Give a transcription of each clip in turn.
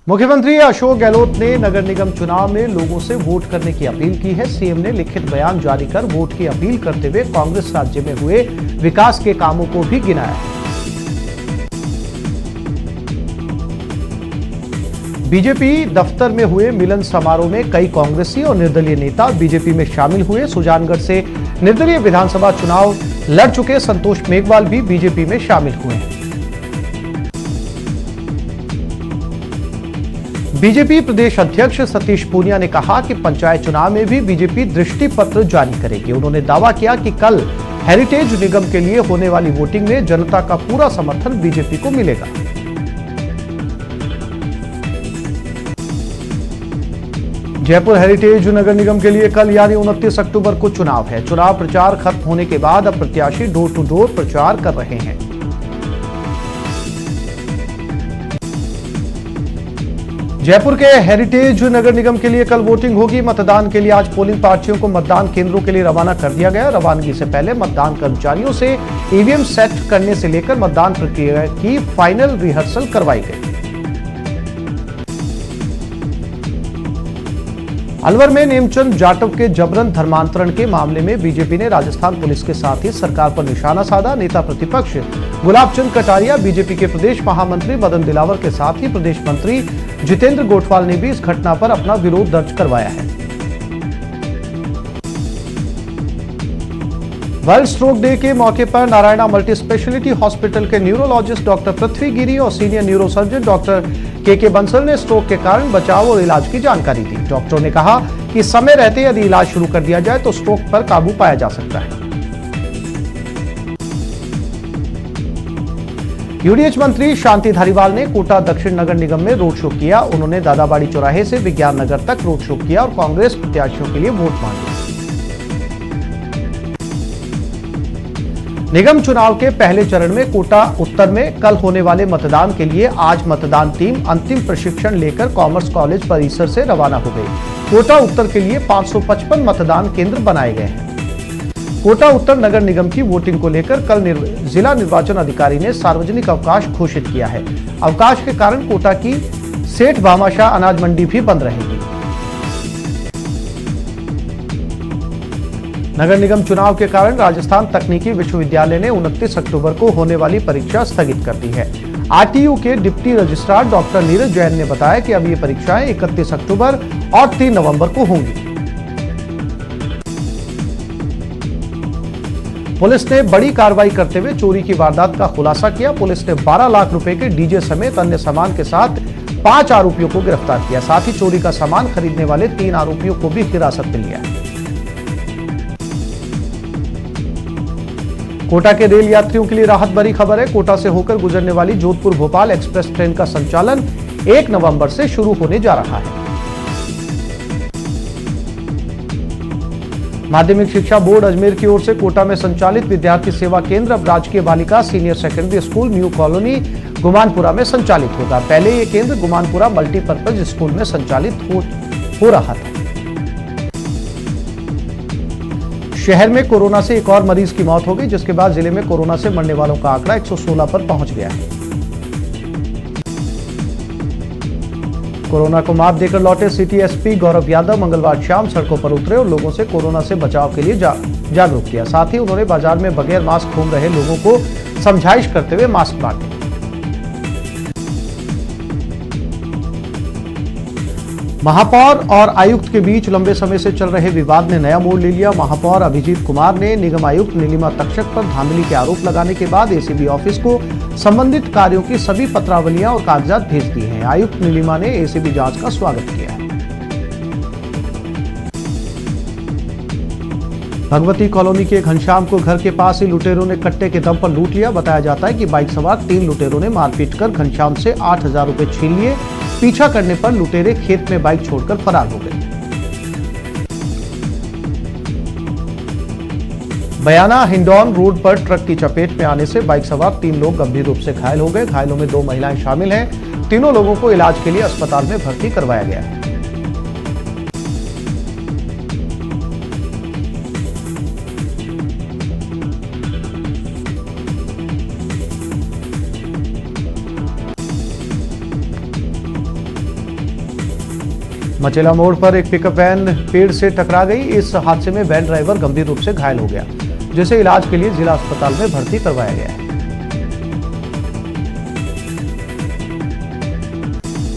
मुख्यमंत्री अशोक गहलोत ने नगर निगम चुनाव में लोगों से वोट करने की अपील की है। सीएम ने लिखित बयान जारी कर वोट की अपील करते हुए कांग्रेस राज्य में हुए विकास के कामों को भी गिनाया है। बीजेपी दफ्तर में हुए मिलन समारोह में कई कांग्रेसी और निर्दलीय नेता बीजेपी में शामिल हुए। सुजानगढ़ से निर्दलीय विधानसभा चुनाव लड़ चुके संतोष मेघवाल भी बीजेपी में शामिल हुए हैं। बीजेपी प्रदेश अध्यक्ष सतीश पूनिया ने कहा कि पंचायत चुनाव में भी बीजेपी दृष्टि पत्र जारी करेगी। उन्होंने दावा किया कि कल हेरिटेज निगम के लिए होने वाली वोटिंग में जनता का पूरा समर्थन बीजेपी को मिलेगा। जयपुर हेरिटेज नगर निगम के लिए कल यानी 29 अक्टूबर को चुनाव है। चुनाव प्रचार खत्म होने के बाद अब प्रत्याशी डोर टू डोर प्रचार कर रहे हैं। जयपुर के हेरिटेज नगर निगम के लिए कल वोटिंग होगी। मतदान के लिए आज पोलिंग पार्टियों को मतदान केंद्रों के लिए रवाना कर दिया गया। रवानगी से पहले मतदान कर्मचारियों से ईवीएम सेट करने से लेकर मतदान प्रक्रिया की फाइनल रिहर्सल करवाई गई। अलवर में नेमचंद जाटव के जबरन धर्मांतरण के मामले में बीजेपी ने राजस्थान पुलिस के साथ ही सरकार पर निशाना साधा। नेता प्रतिपक्ष गुलाब चंद कटारिया, बीजेपी के प्रदेश महामंत्री मदन दिलावर के साथ ही प्रदेश मंत्री जितेंद्र गोठवाल ने भी इस घटना पर अपना विरोध दर्ज करवाया है। वर्ल्ड स्ट्रोक डे के मौके पर नारायणा मल्टी स्पेशलिटी हॉस्पिटल के न्यूरोलॉजिस्ट डॉक्टर पृथ्वी गिरी और सीनियर न्यूरोसर्जन डॉक्टर के बंसल ने स्ट्रोक के कारण बचाव और इलाज की जानकारी दी। डॉक्टरों ने कहा कि समय रहते यदि इलाज शुरू कर दिया जाए तो स्ट्रोक पर काबू पाया जा सकता है। यूडीएच मंत्री शांति धारीवाल ने कोटा दक्षिण नगर निगम में रोड शो किया। उन्होंने दादाबाड़ी चौराहे से विज्ञान नगर तक रोड शो किया और कांग्रेस प्रत्याशियों के लिए वोट मांगे। निगम चुनाव के पहले चरण में कोटा उत्तर में कल होने वाले मतदान के लिए आज मतदान टीम अंतिम प्रशिक्षण लेकर कॉमर्स कॉलेज परिसर से रवाना हो गई। कोटा उत्तर के लिए 555 मतदान केंद्र बनाए गए हैं। कोटा उत्तर नगर निगम की वोटिंग को लेकर कल जिला निर्वाचन अधिकारी ने सार्वजनिक अवकाश घोषित किया है। अवकाश के कारण कोटा की सेठ भामाशाह अनाज मंडी भी बंद रहेगी। नगर निगम चुनाव के कारण राजस्थान तकनीकी विश्वविद्यालय ने 29 अक्टूबर को होने वाली परीक्षा स्थगित कर दी है। आरटीयू के deputy registrar doctor Neeraj Jain ने बताया कि अब ये परीक्षाएं 31 अक्टूबर और 3 नवंबर को होंगी। पुलिस ने बड़ी कार्रवाई करते हुए चोरी की वारदात का खुलासा किया। पुलिस ने 12 लाख रुपए के डीजे समेत अन्य सामान के साथ 5 आरोपियों को गिरफ्तार किया। साथ ही चोरी का सामान खरीदने वाले 3 आरोपियों को भी हिरासत में लिया। कोटा के रेल यात्रियों के लिए राहत भरी खबर है। कोटा से होकर गुजरने वाली जोधपुर भोपाल एक्सप्रेस ट्रेन का संचालन 1 नवंबर से शुरू होने जा रहा है। माध्यमिक शिक्षा बोर्ड अजमेर की ओर से कोटा में संचालित विद्यार्थी सेवा केंद्र अब राजकीय बालिका senior secondary school new colony Gumanpura में संचालित होगा। पहले ये केंद्र गुमानपुरा मल्टीपर्पज स्कूल में संचालित हो रहा था। शहर में कोरोना से एक और मरीज की मौत हो गई, जिसके बाद जिले में कोरोना से मरने वालों का आंकड़ा 116 पर पहुंच गया है। कोरोना को मात देकर लौटे सिटी एसपी गौरव यादव मंगलवार शाम सड़कों पर उतरे और लोगों से कोरोना से बचाव के लिए जागरूक किया। साथ ही उन्होंने बाजार में बगैर मास्क घूम रहे लोगों को समझाइश करते हुए मास्क बांटे। महापौर और आयुक्त के बीच लंबे समय से चल रहे विवाद ने नया मोड़ ले लिया। महापौर अभिजीत कुमार ने निगम आयुक्त नीलिमा तक्षक पर धांधली के आरोप लगाने के बाद एसीबी ऑफिस को संबंधित कार्यों की सभी पत्रावलियां और कागजात भेज दिए हैं। आयुक्त नीलिमा ने एसीबी जांच का स्वागत किया है। भगवती कॉलोनी के घनश्याम को घर के पास ही लुटेरों ने कट्टे के दम पर लूट लिया। बताया जाता है कि बाइक सवार 3 लुटेरों ने मारपीट कर घनश्याम से 8,000 रुपए छीन लिए। पीछा करने पर लुटेरे खेत में बाइक छोड़कर फरार हो गए। बयाना हिंडौन रोड पर ट्रक की चपेट में आने से बाइक सवार 3 लोग गंभीर रूप से घायल हो गए। घायलों में 2 महिलाएं शामिल हैं। तीनों लोगों को इलाज के लिए अस्पताल में भर्ती करवाया गया है। मचेला मोड़ पर एक पिकअप वैन पेड़ से टकरा गई। इस हादसे में वैन ड्राइवर गंभीर रूप से घायल हो गया, जिसे इलाज के लिए जिला अस्पताल में भर्ती करवाया गया है।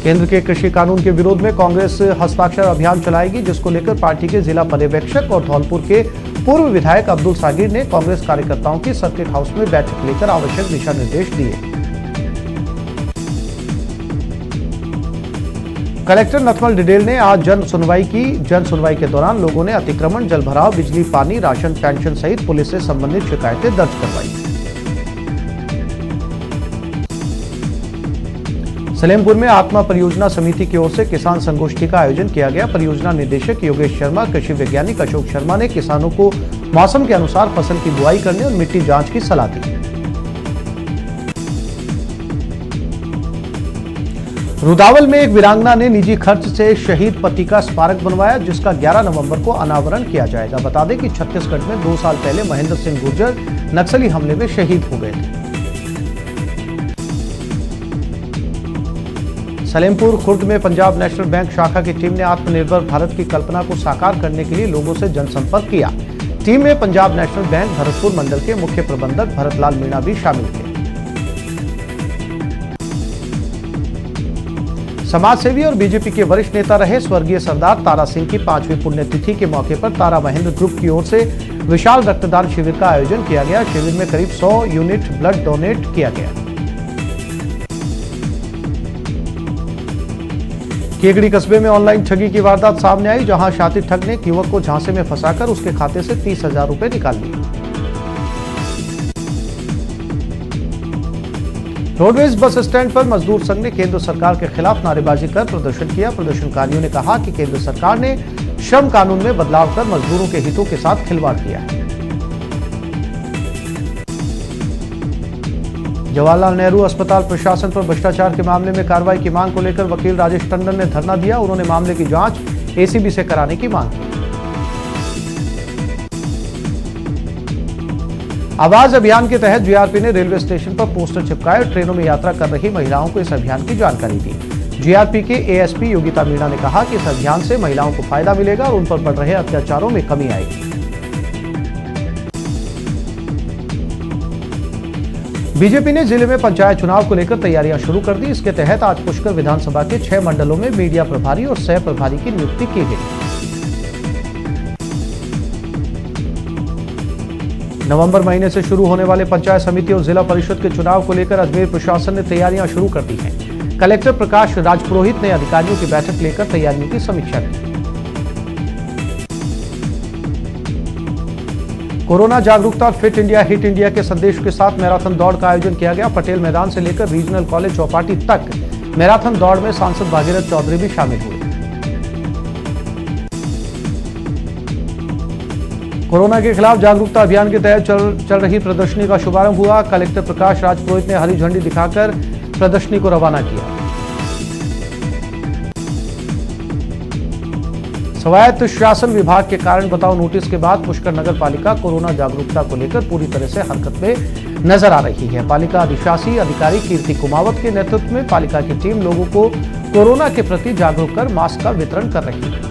केंद्र के कृषि कानून के विरोध में कांग्रेस हस्ताक्षर अभियान चलाएगी, जिसको लेकर पार्टी के जिला पर्यवेक्षक और धौलपुर के पूर्व विधायक अब्दुल सागिर ने कांग्रेस कार्यकर्ताओं की सर्किट हाउस में बैठक लेकर आवश्यक दिशा निर्देश दिए। कलेक्टर नथमल डिडेल ने आज जन सुनवाई के दौरान लोगों ने अतिक्रमण, जलभराव, बिजली, पानी, राशन, पेंशन सहित पुलिस से संबंधित शिकायतें दर्ज करवाई। सलेमपुर में आत्मा परियोजना समिति की ओर से किसान संगोष्ठी का आयोजन किया गया। परियोजना निदेशक योगेश शर्मा, कृषि वैज्ञानिक अशोक शर्मा ने किसानों को मौसम के अनुसार फसल की बुआई करने और मिट्टी जांच की सलाह दी। रुदावल में एक वीरांगना ने निजी खर्च से शहीद पति का स्मारक बनवाया, जिसका 11 नवंबर को अनावरण किया जाएगा। बता दें कि छत्तीसगढ़ में 2 साल पहले महेंद्र सिंह गुर्जर नक्सली हमले में शहीद हो गए थे। सलेमपुर खुर्द में पंजाब नेशनल बैंक शाखा की टीम ने आत्मनिर्भर भारत की कल्पना को साकार करने के लिए लोगों से जनसंपर्क किया। टीम में पंजाब नेशनल बैंक भरतपुर मंडल के मुख्य प्रबंधक भरतलाल मीणा भी शामिल थे। समाज सेवी और बीजेपी के वरिष्ठ नेता रहे स्वर्गीय सरदार तारा सिंह की 5वीं पुण्यतिथि के मौके पर तारा महेंद्र ग्रुप की ओर से विशाल रक्तदान शिविर का आयोजन किया गया। शिविर में करीब 100 यूनिट ब्लड डोनेट किया गया। केकड़ी कस्बे में ऑनलाइन ठगी की वारदात सामने आई, जहां शातिर ठग ने एक युवक को झांसे में फंसाकर उसके खाते से 30,000 रुपए निकाल लिए। रोडवेज बस स्टैंड पर मजदूर संघ ने केंद्र सरकार के खिलाफ नारेबाजी कर प्रदर्शन किया। प्रदर्शनकारियों ने कहा कि केंद्र सरकार ने श्रम कानून में बदलाव कर मजदूरों के हितों के साथ खिलवाड़ किया है। जवाहरलाल नेहरू अस्पताल प्रशासन पर भ्रष्टाचार के मामले में कार्रवाई की मांग को लेकर वकील राजेश टंडन ने धरना दिया। उन्होंने मामले की जांच एसीबी से कराने की मांग की। आवाज अभियान के तहत जीआरपी ने रेलवे स्टेशन पर पोस्टर चिपकाए और ट्रेनों में यात्रा कर रही महिलाओं को इस अभियान की जानकारी दी। जीआरपी के एएसपी योगिता मीणा ने कहा कि इस अभियान से महिलाओं को फायदा मिलेगा और उन पर बढ़ रहे अत्याचारों में कमी आएगी। बीजेपी ने जिले में पंचायत चुनाव को लेकर तैयारियां शुरू कर दी। इसके तहत आज पुष्कर विधानसभा के 6 मंडलों में मीडिया प्रभारी और सह प्रभारी की नियुक्ति की गई। नवंबर महीने से शुरू होने वाले पंचायत समिति और जिला परिषद के चुनाव को लेकर अजमेर प्रशासन ने तैयारियां शुरू कर दी हैं। कलेक्टर प्रकाश राजपुरोहित ने अधिकारियों की बैठक लेकर तैयारियों की समीक्षा की। कोरोना जागरूकता फिट इंडिया हिट इंडिया के संदेश के साथ मैराथन दौड़ का आयोजन किया गया। पटेल मैदान से लेकर रीजनल कॉलेज चौपाटी तक मैराथन दौड़ में सांसद भागीरथ चौधरी भी शामिल हुए। कोरोना के खिलाफ जागरूकता अभियान के तहत चल रही प्रदर्शनी का शुभारंभ हुआ। कलेक्टर प्रकाश राजपुरोहित ने हरी झंडी दिखाकर प्रदर्शनी को रवाना किया। स्वायत्त शासन विभाग के कारण बताओ नोटिस के बाद पुष्कर नगर पालिका कोरोना जागरूकता को लेकर पूरी तरह से हरकत में नजर आ रही है। पालिका अधिशासी अधिकारी कीर्ति कुमावत के नेतृत्व में पालिका की टीम लोगों को कोरोना के प्रति जागरूक कर मास्क का वितरण कर रही है।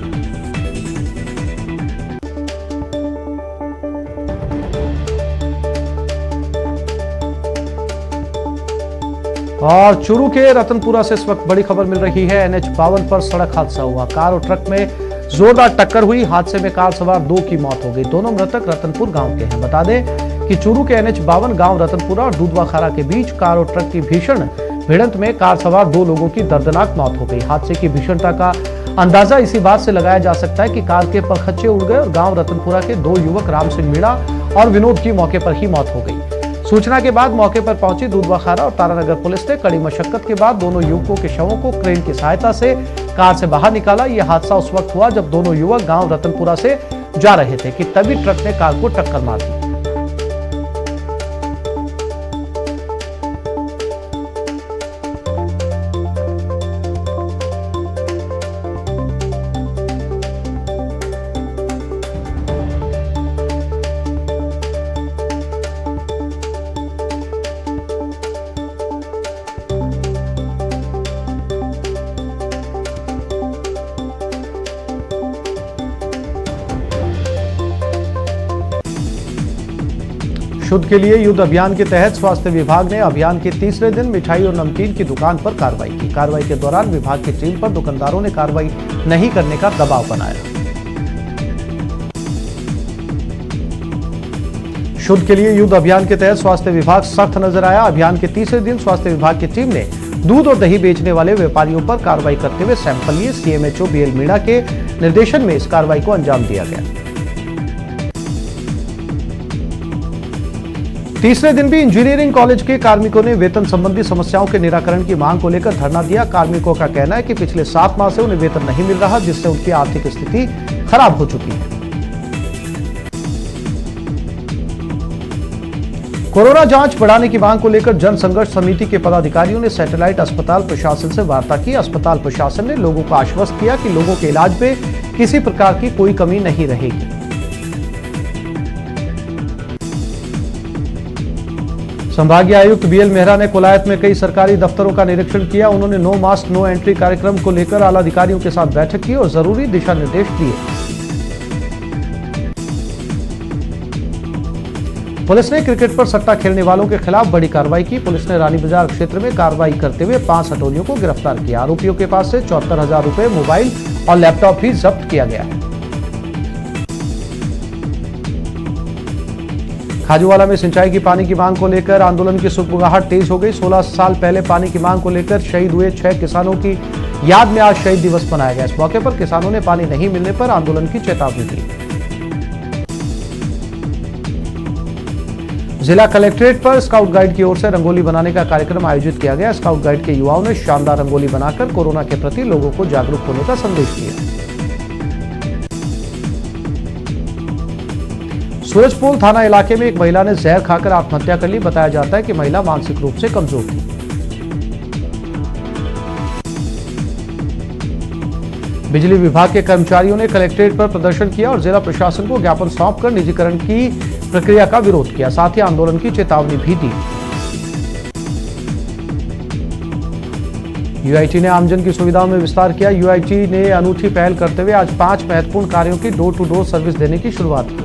और चूरू के रतनपुरा से इस वक्त बड़ी खबर मिल रही है। NH-52 पर सड़क हादसा हुआ। कार और ट्रक में जोरदार टक्कर हुई। हादसे में कार सवार 2 की मौत हो गई। दोनों मृतक रतनपुर गांव के हैं। बता दें कि चूरू के NH-52 गांव रतनपुरा और दूधवाखारा के बीच कार और ट्रक की भीषण भिड़ंत में कार सवार 2 लोगों की दर्दनाक मौत हो गई। हादसे की भीषणता का अंदाजा इसी बात से लगाया जा सकता है कि कार के परखच्चे उड़ गए और गांव रतनपुरा के 2 युवक राम सिंह मीणा और विनोद की मौके पर ही मौत हो गई। सूचना के बाद मौके पर पहुंची दूधवाखारा और तारानगर पुलिस ने कड़ी मशक्कत के बाद दोनों युवकों के शवों को क्रेन की सहायता से कार से बाहर निकाला। यह हादसा उस वक्त हुआ जब दोनों युवक गांव रतनपुरा से जा रहे थे कि तभी ट्रक ने कार को टक्कर मार दी। शुद्ध के लिए युद्ध अभियान के तहत स्वास्थ्य विभाग ने अभियान के तीसरे दिन मिठाई और नमकीन की दुकान पर कार्रवाई की। कार्रवाई के दौरान विभाग की टीम पर दुकानदारों ने कार्रवाई नहीं करने का दबाव बनाया। शुद्ध के लिए युद्ध अभियान के तहत स्वास्थ्य विभाग सख्त नजर आया। अभियान के तीसरे दिन स्वास्थ्य विभाग की टीम ने दूध और दही बेचने वाले व्यापारियों पर कार्रवाई करते हुए सैंपल लिए। सीएमएचओ बीएल मीणा के निर्देशन में इस कार्रवाई को अंजाम दिया गया। तीसरे दिन भी इंजीनियरिंग कॉलेज के कार्मिकों ने वेतन संबंधी समस्याओं के निराकरण की मांग को लेकर धरना दिया। कार्मिकों का कहना है कि पिछले 7 माह से उन्हें वेतन नहीं मिल रहा, जिससे उनकी आर्थिक स्थिति खराब हो चुकी है। कोरोना जांच बढ़ाने की मांग को लेकर जन संघर्ष समिति के पदाधिकारियों ने सैटेलाइट अस्पताल प्रशासन से वार्ता की। अस्पताल प्रशासन ने लोगों को आश्वस्त किया कि लोगों के इलाज में किसी प्रकार की कोई कमी नहीं रहेगी। संभागीय आयुक्त बीएल मेहरा ने कोलायत में कई सरकारी दफ्तरों का निरीक्षण किया। उन्होंने नो मास्क नो एंट्री कार्यक्रम को लेकर आला अधिकारियों के साथ बैठक की और जरूरी दिशा निर्देश दिए। पुलिस ने क्रिकेट पर सट्टा खेलने वालों के खिलाफ बड़ी कार्रवाई की। पुलिस ने रानी बाजार क्षेत्र में कार्रवाई करते हुए 5 हटोलियों को गिरफ्तार किया। आरोपियों के पास से 74,000 रुपए, मोबाइल और लैपटॉप भी जब्त किया गया है। खाजूवाला में सिंचाई की पानी की मांग को लेकर आंदोलन की सुगबुगाहट तेज हो गई। 16 साल पहले पानी की मांग को लेकर शहीद हुए 6 किसानों की याद में आज शहीद दिवस मनाया गया। इस मौके पर किसानों ने पानी नहीं मिलने पर आंदोलन की चेतावनी दी। जिला कलेक्ट्रेट पर स्काउट गाइड की ओर से रंगोली बनाने का कार्यक्रम आयोजित किया गया। स्काउट गाइड के युवाओं ने शानदार रंगोली बनाकर कोरोना के प्रति लोगों को जागरूक होने का संदेश दिया। सूरजपोल थाना इलाके में एक महिला ने जहर खाकर आत्महत्या कर ली। बताया जाता है कि महिला मानसिक रूप से कमजोर थी। बिजली विभाग के कर्मचारियों ने कलेक्ट्रेट पर प्रदर्शन किया और जिला प्रशासन को ज्ञापन सौंपकर निजीकरण की प्रक्रिया का विरोध किया। साथ ही आंदोलन की चेतावनी भी दी। यूआईटी ने आमजन की सुविधाओं में विस्तार किया। यूआईटी ने अनूठी पहल करते हुए आज 5 महत्वपूर्ण कार्यों की डोर टू डोर सर्विस देने की शुरुआत की।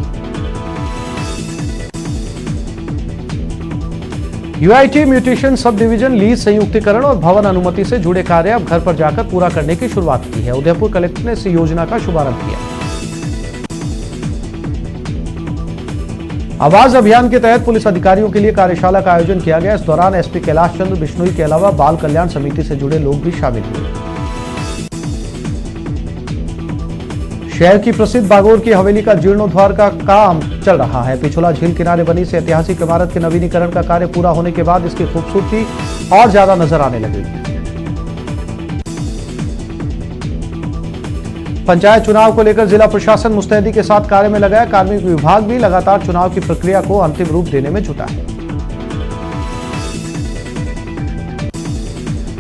UIT mutation sub division lease संयुक्तिकरण और भवन अनुमति से जुड़े कार्य अब घर पर जाकर पूरा करने की शुरुआत की है। उदयपुर कलेक्टर ने इस योजना का शुभारंभ किया। आवाज अभियान के तहत पुलिस अधिकारियों के लिए कार्यशाला का आयोजन किया गया। इस दौरान एसपी कैलाश चंद्र बिश्नोई के अलावा बाल कल्याण समिति से जुड़े लोग भी शामिल हुए। शहर की प्रसिद्ध बागोर की हवेली का जीर्णोद्धार का काम चल रहा है। पिछोला झील किनारे बनी इस ऐतिहासिक इमारत के नवीनीकरण का कार्य पूरा होने के बाद इसकी खूबसूरती और ज्यादा नजर आने लगेगी। पंचायत चुनाव को लेकर जिला प्रशासन मुस्तैदी के साथ कार्य में लगा है। कार्मिक विभाग भी लगातार चुनाव की प्रक्रिया को अंतिम रूप देने में जुटा है।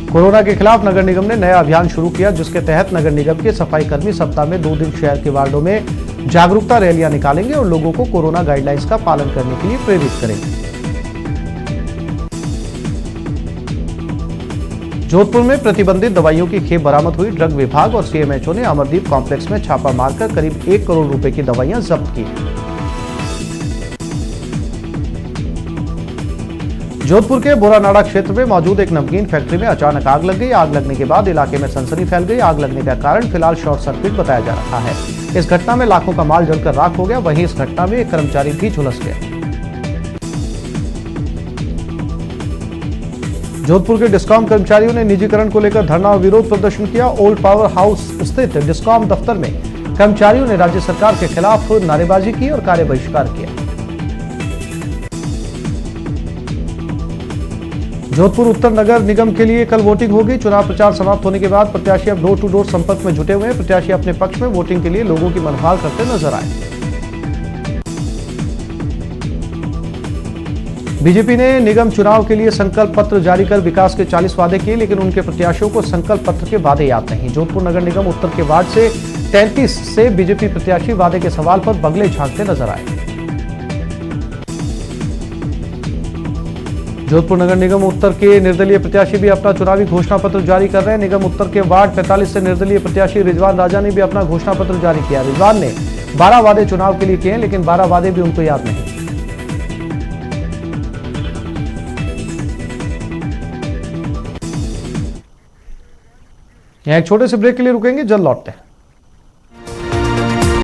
कोरोना के खिलाफ नगर निगम ने नया अभियान शुरू किया, जिसके तहत नगर निगम के सफाई कर्मी सप्ताह में 2 दिन शहर के वार्डों में जागरूकता रैलियां निकालेंगे और लोगों को कोरोना गाइडलाइंस का पालन करने के लिए प्रेरित करेंगे। जोधपुर में प्रतिबंधित दवाइयों की खेप बरामद हुई। ड्रग विभाग और सीएमएचओ ने अमरदीप कॉम्प्लेक्स में छापा मारकर करीब 1 करोड़ रुपए की दवाइयां जब्त की। जोधपुर के बोरानाड़ा क्षेत्र में मौजूद एक नमकीन फैक्ट्री में अचानक आग लग गई। आग लगने के बाद इलाके में सनसनी फैल गई। आग लगने का कारण फिलहाल शॉर्ट सर्किट बताया जा रहा है। इस घटना में लाखों का माल जलकर राख हो गया। वहीं इस घटना में एक कर्मचारी भी झुलस गया। जोधपुर के डिस्कॉम कर्मचारियों ने निजीकरण को लेकर धरना और विरोध प्रदर्शन किया। ओल्ड पावर हाउस स्थित डिस्कॉम दफ्तर में कर्मचारियों ने राज्य सरकार के खिलाफ नारेबाजी की और कार्य बहिष्कार किया। जोधपुर उत्तर नगर निगम के लिए कल वोटिंग होगी। चुनाव प्रचार समाप्त होने के बाद प्रत्याशी अब डोर टू डोर संपर्क में जुटे हुए हैं। प्रत्याशी अपने पक्ष में वोटिंग के लिए लोगों की मनभाल करते नजर आए। बीजेपी ने निगम चुनाव के लिए संकल्प पत्र जारी कर विकास के 40 वादे किए, लेकिन उनके प्रत्याशियों को संकल्प पत्र के वादे याद नहीं। जोधपुर नगर निगम उत्तर के वार्ड से 33 से बीजेपी प्रत्याशी वादे के सवाल पर बगले झांकते नजर आए। जोधपुर नगर निगम उत्तर के निर्दलीय प्रत्याशी भी अपना चुनावी घोषणा पत्र जारी कर रहे हैं। निगम उत्तर के वार्ड 45 से निर्दलीय प्रत्याशी रिजवान राजा ने भी अपना घोषणा पत्र जारी किया। रिजवान ने 12 वादे चुनाव के लिए किए हैं, लेकिन 12 वादे भी उनको याद नहीं। यहाँ एक छोटे से ब्रेक के लिए रुकेंगे, जल्द लौटते हैं।